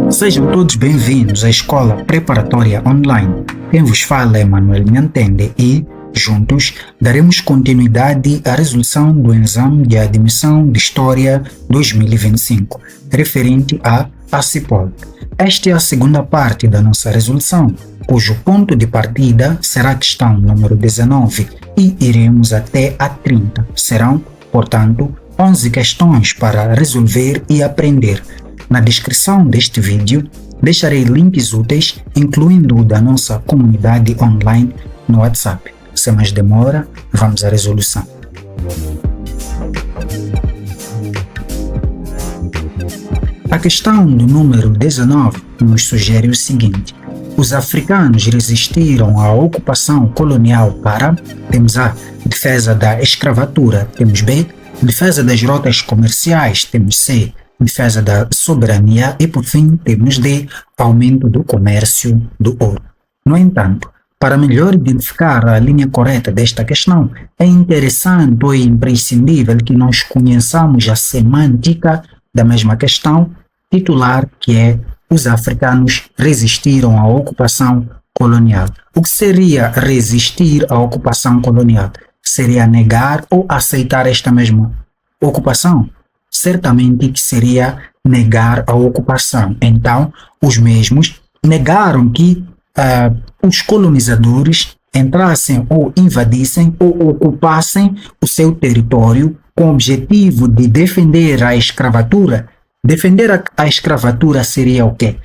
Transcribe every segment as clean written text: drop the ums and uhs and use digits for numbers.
Sejam todos bem-vindos à Escola Preparatória Online. Quem vos fala é Manuel Nhantende e, juntos, daremos continuidade à resolução do exame de admissão de História 2025, referente à ACIPOL. Esta é a segunda parte da nossa resolução, cujo ponto de partida será a questão número 19 e iremos até a 30. Serão, portanto, 11 questões para resolver e aprender. Na descrição deste vídeo, deixarei links úteis, incluindo o da nossa comunidade online no WhatsApp. Sem mais demora, vamos à resolução. A questão do número 19 nos sugere o seguinte: os africanos resistiram à ocupação colonial para, temos A, defesa da escravatura, temos B, defesa das rotas comerciais, temos C, defesa da soberania e, por fim, temos D, aumento do comércio do ouro. No entanto, para melhor identificar a linha correta desta questão, é interessante ou imprescindível que nós conheçamos a semântica da mesma questão titular, que é os africanos resistiram à ocupação colonial. O que seria resistir à ocupação colonial? Seria negar ou aceitar esta mesma ocupação? Certamente que seria negar a ocupação. Então, os mesmos negaram que os colonizadores entrassem ou invadissem ou ocupassem o seu território com o objetivo de defender a escravatura. Defender a escravatura seria o quê?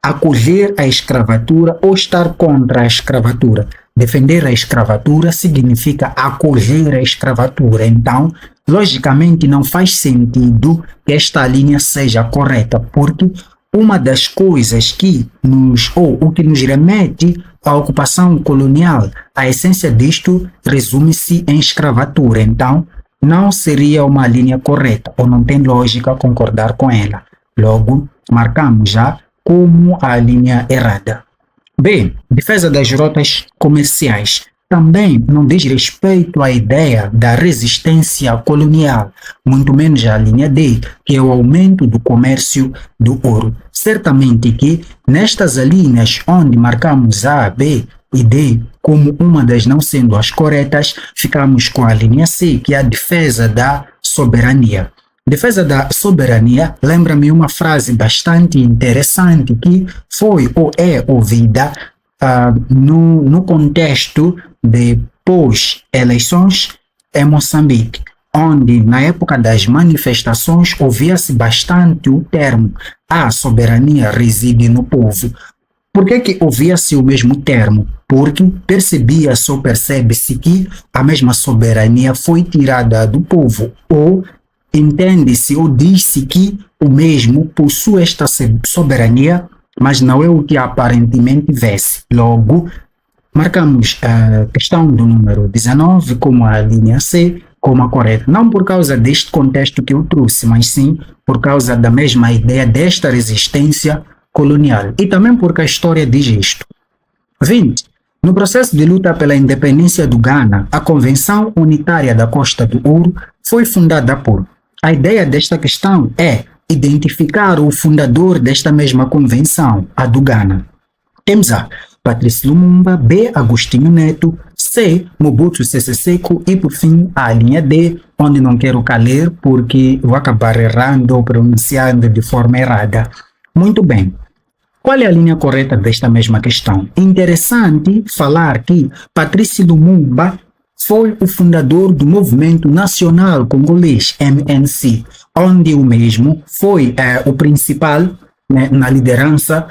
Acolher a escravatura ou estar contra a escravatura. Defender a escravatura significa acolher a escravatura. Então, logicamente, não faz sentido que esta linha seja correta, porque uma das coisas que o que nos remete à ocupação colonial, a essência disto resume-se em escravatura. Então, não seria uma linha correta, ou não tem lógica concordar com ela. Logo, marcamos já como a linha errada. B. Defesa das rotas comerciais. Também não diz respeito à ideia da resistência colonial, muito menos a linha D, que é o aumento do comércio do ouro. Certamente que nestas linhas onde marcamos A, B e D como uma das não sendo as corretas, ficamos com a linha C, que é a defesa da soberania. Defesa da soberania lembra-me uma frase bastante interessante que foi ou é ouvida no contexto de pós-eleições em Moçambique, onde na época das manifestações ouvia-se bastante o termo "a soberania reside no povo". Por que ouvia-se o mesmo termo? Porque percebia-se ou percebe-se que a mesma soberania foi tirada do povo, ou entende-se ou diz-se que o mesmo possui esta soberania, mas não é o que aparentemente vê-se. Logo, marcamos a questão do número 19 como a linha C, como a correta. Não por causa deste contexto que eu trouxe, mas sim por causa da mesma ideia desta resistência colonial. E também porque a história diz isto. 20. No processo de luta pela independência do Ghana, a Convenção Unitária da Costa do Ouro foi fundada por... A ideia desta questão é identificar o fundador desta mesma convenção, a do Ghana. Temos A, Patrício Lumumba, B, Agostinho Neto, C, Mobutu Sese Seko e, por fim, a linha D, onde não quero caler porque vou acabar errando ou pronunciando de forma errada. Muito bem. Qual é a linha correta desta mesma questão? Interessante falar que Patrício Lumumba foi o fundador do Movimento Nacional Congolês, MNC, onde o mesmo foi o principal, né, na liderança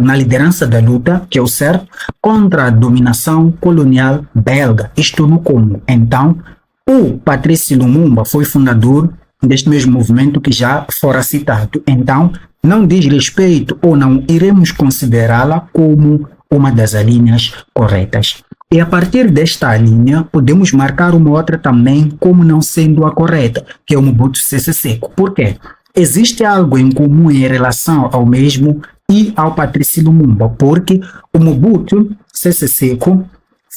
na liderança da luta, que é o certo, contra a dominação colonial belga, isto no Congo. Então, o Patrício Lumumba foi fundador deste mesmo movimento que já fora citado. Então, não diz respeito ou não iremos considerá-la como uma das linhas corretas. E a partir desta linha, podemos marcar uma outra também como não sendo a correta, que é o Mobutu Sese Seko. Por quê? Existe algo em comum em relação ao mesmo e ao Patrício Lumumba, porque o Mobutu Sese Seko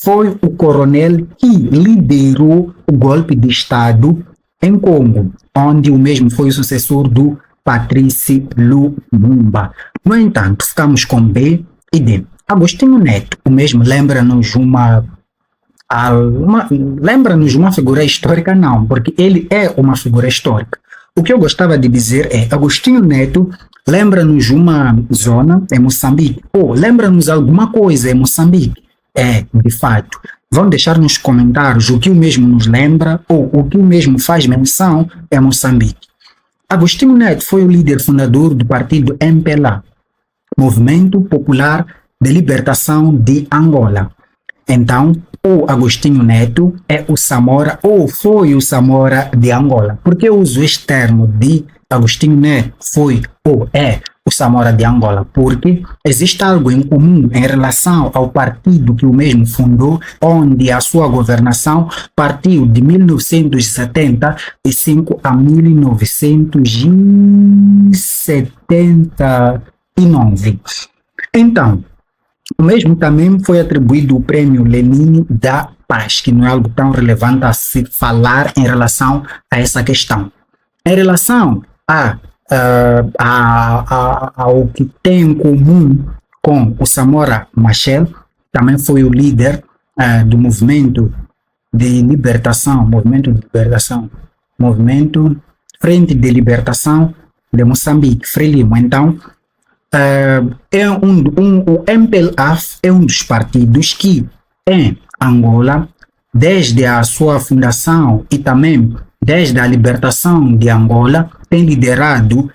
foi o coronel que liderou o golpe de Estado em Congo, onde o mesmo foi o sucessor do Patrice Lumumba. No entanto, ficamos com B e D. Agostinho Neto, o mesmo lembra-nos lembra-nos uma figura histórica? Não, porque ele é uma figura histórica. O que eu gostava de dizer é, Agostinho Neto lembra-nos uma zona em Moçambique, ou lembra-nos alguma coisa em Moçambique. É, de fato. Vão deixar nos comentários o que o mesmo nos lembra ou o que o mesmo faz menção em Moçambique. Agostinho Neto foi o líder fundador do partido MPLA, Movimento Popular de Libertação de Angola. Então, o Agostinho Neto é o Samora ou foi o Samora de Angola. Por que eu uso este termo de Agostinho Neto foi ou é o Samora de Angola? Porque existe algo em comum em relação ao partido que o mesmo fundou, onde a sua governação partiu de 1975 a 1979. Então, o mesmo também foi atribuído o prêmio Lenin da Paz, que não é algo tão relevante a se falar em relação a essa questão. Em relação ao que tem em comum com o Samora Machel, também foi o líder do movimento de libertação, movimento Frente de Libertação de Moçambique, Frelimo. Então, o MPLA é um dos partidos que em Angola, desde a sua fundação e também desde a libertação de Angola, tem liderado,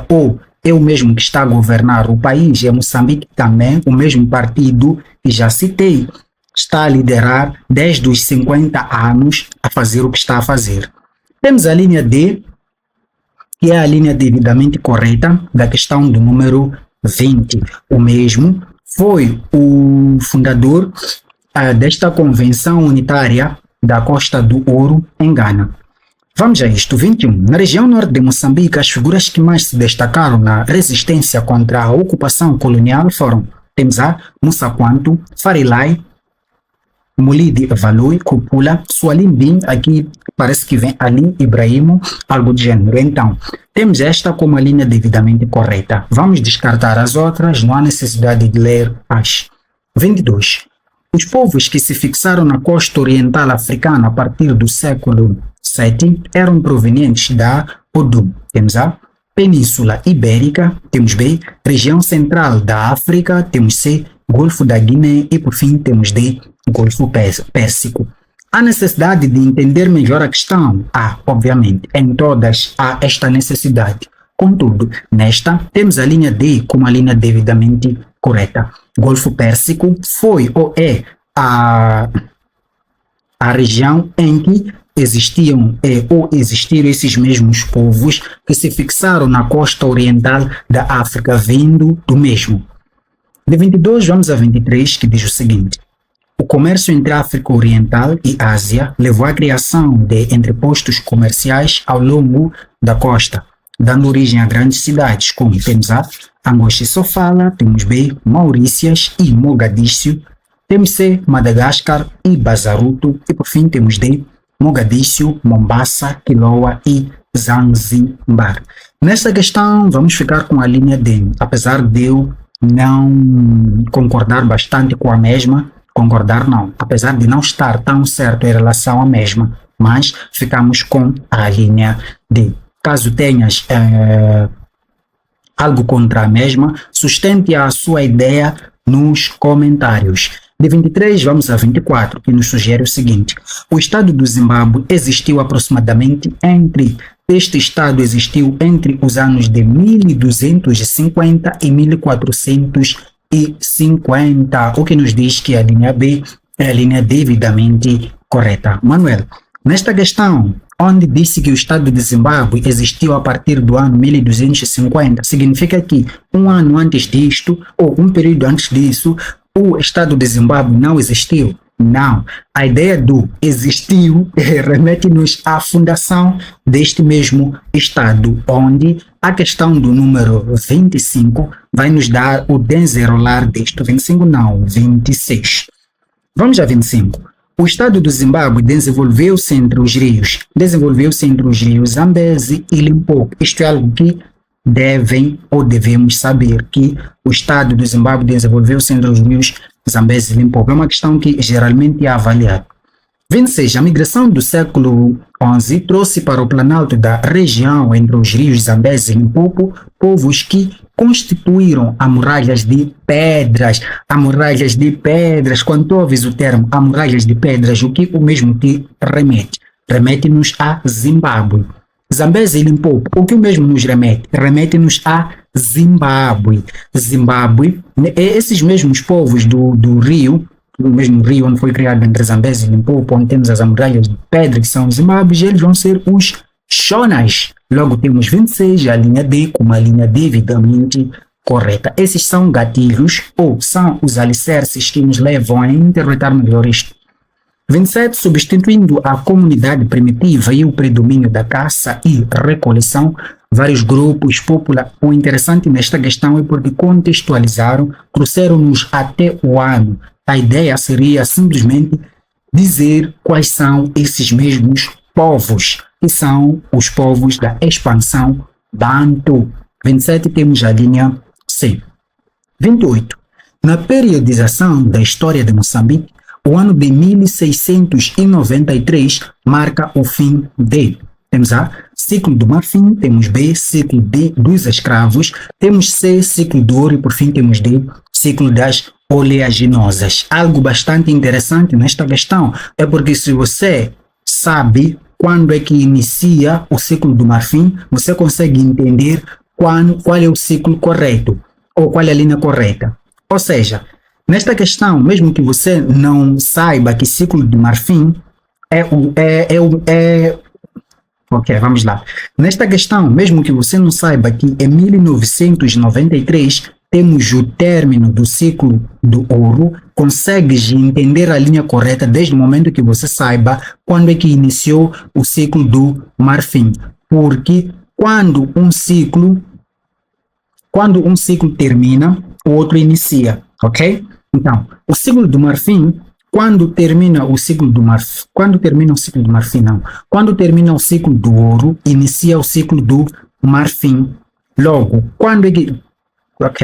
ou é o mesmo que está a governar o país, e Moçambique também, o mesmo partido que já citei, está a liderar desde os 50 anos a fazer o que está a fazer. Temos a linha D, que é a linha devidamente correta da questão do número 20. O mesmo foi o fundador desta Convenção Unitária da Costa do Ouro, em Gana. Vamos a isto. 21. Na região norte de Moçambique, as figuras que mais se destacaram na resistência contra a ocupação colonial foram, temos a Musa Quanto, Farilai, Mulidi Valoi, Cupula, Sualim Bin, aqui parece que vem Ali Ibrahimo, algo de gênero. Então, temos esta como a linha devidamente correta. Vamos descartar as outras, não há necessidade de ler as. 22. Os povos que se fixaram na costa oriental africana a partir do século VII eram provenientes da Odum. Temos a Península Ibérica, temos B, região central da África, temos C, Golfo da Guiné e por fim temos D, Golfo Pérsico. Há necessidade de entender melhor a questão? Obviamente, em todas há esta necessidade. Contudo, nesta temos a linha D como a linha devidamente correta. Golfo Pérsico foi ou é a região em que existiram esses mesmos povos que se fixaram na costa oriental da África, vindo do mesmo. De 22 vamos a 23, que diz o seguinte: o comércio entre África Oriental e Ásia levou à criação de entrepostos comerciais ao longo da costa, dando origem a grandes cidades, como temos a Angoche e Sofala, temos B, Maurícias e Mogadíscio, temos C, Madagascar e Bazaruto, e por fim temos D, Mogadíscio, Mombasa, Quiloa e Zanzibar. Nesta questão vamos ficar com a linha D, apesar de eu não concordar bastante com a mesma, apesar de não estar tão certo em relação à mesma, mas ficamos com a linha D. Caso tenhas algo contra a mesma, sustente a sua ideia nos comentários. De 23 vamos a 24, que nos sugere o seguinte: o estado do Zimbábue existiu aproximadamente este estado existiu entre os anos de 1250 e 1450, o que nos diz que a linha B é a linha devidamente correta. Manuel, nesta questão, onde disse que o estado de Zimbábue existiu a partir do ano 1250, significa que um ano antes disto, ou um período antes disso, o estado de Zimbábue não existiu? Não. A ideia do existiu remete-nos à fundação deste mesmo estado, onde a questão do número 25 vai nos dar o desenrolar disto. 25 não, 26. Vamos a 25. O estado do Zimbábue desenvolveu-se entre os rios Zambeze e Limpopo. Isto é algo que devem ou devemos saber que o Estado do Zimbábue desenvolveu-se entre os rios Zambezi e Limpopo. É uma questão que geralmente é avaliada. 26. A migração do século XI trouxe para o planalto da região entre os rios Zambezi e Limpopo povos que constituíram muralhas de pedras. Muralhas de pedras. Quando tu ouves o termo muralhas de pedras, o que o mesmo te remete? Remete-nos a Zimbábue. Zambezi e Limpopo, o que o mesmo nos remete? Remete-nos a Zimbábue. Zimbábue, esses mesmos povos do rio, o mesmo rio onde foi criado entre Zambezi e Limpopo, onde temos as muralhas de pedra que são os Zimbábue, eles vão ser os Shonas. Logo temos 26, a linha D como a linha devidamente correta. Esses são gatilhos ou são os alicerces que nos levam a interpretar melhor isto. 27. Substituindo a comunidade primitiva e o predomínio da caça e recoleção, vários grupos populares. O interessante nesta questão é porque contextualizaram, trouxeram-nos até o ano. A ideia seria simplesmente dizer quais são esses mesmos povos, que são os povos da expansão Bantu. 27 temos a linha C. 28. Na periodização da história de Moçambique, o ano de 1693 marca o fim de. Temos A, ciclo do marfim, temos B, ciclo dos escravos, temos C, ciclo do ouro e por fim temos D, ciclo das oleaginosas. Algo bastante interessante nesta questão é porque se você sabe quando é que inicia o ciclo do marfim, você consegue entender qual é o ciclo correto ou qual é a linha correta. Ou seja, nesta questão, mesmo que você não saiba que ciclo do marfim Ok, vamos lá. Nesta questão, mesmo que você não saiba que em 1993 temos o término do ciclo do ouro, consegues entender a linha correta desde o momento que você saiba quando é que iniciou o ciclo do marfim. Porque quando um ciclo termina, o outro inicia, ok? Então, o ciclo do marfim, quando termina o ciclo do ouro, inicia o ciclo do marfim. Logo,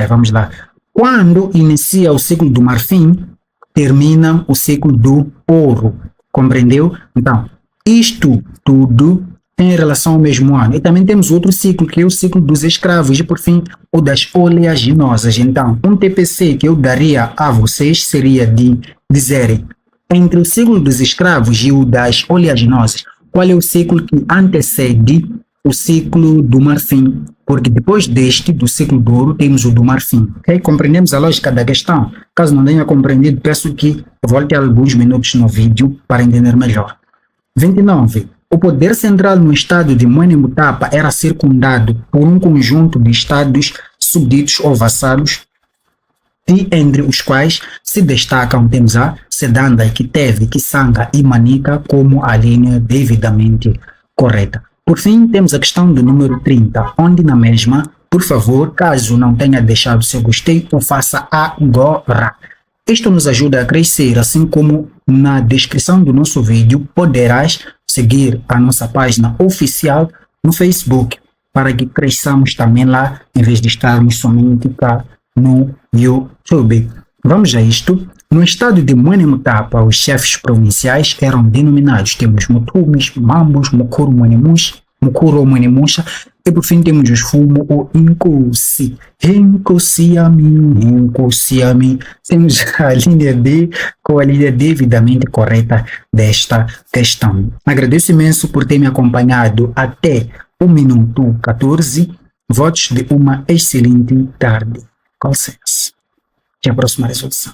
vamos lá. Quando inicia o ciclo do marfim, termina o ciclo do ouro. Compreendeu? Então, isto tudo tem relação ao mesmo ano. E também temos outro ciclo, que é o ciclo dos escravos, e por fim, o das oleaginosas. Então, um TPC que eu daria a vocês seria de dizerem, entre o ciclo dos escravos e o das oleaginosas, qual é o ciclo que antecede o ciclo do marfim? Porque depois do ciclo do ouro, temos o do marfim. Okay? Compreendemos a lógica da questão? Caso não tenha compreendido, peço que volte alguns minutos no vídeo para entender melhor. 29. O poder central no estado de Muene-Mutapa era circundado por um conjunto de estados súbditos ou vassalos, e entre os quais se destacam, temos a Sedanda, Kiteve, Kisanga e Manica como a linha devidamente correta. Por fim, temos a questão do número 30, onde na mesma, por favor, caso não tenha deixado seu gostei, o faça agora. Isto nos ajuda a crescer, assim como na descrição do nosso vídeo poderás seguir a nossa página oficial no Facebook, para que cresçamos também lá, em vez de estarmos somente cá no YouTube. Vamos a isto. No estado de Muene-Mutapa, os chefes provinciais eram denominados, temos Mutumis, Mambos, Mukuru Muene-Musha, e por fim temos os Fumo ou Inkosi. Inkosi-ami. Temos a linha D com a linha devidamente correta desta questão. Agradeço imenso por ter me acompanhado até o minuto 14. Votos de uma excelente tarde. Com licença. Até a próxima resolução.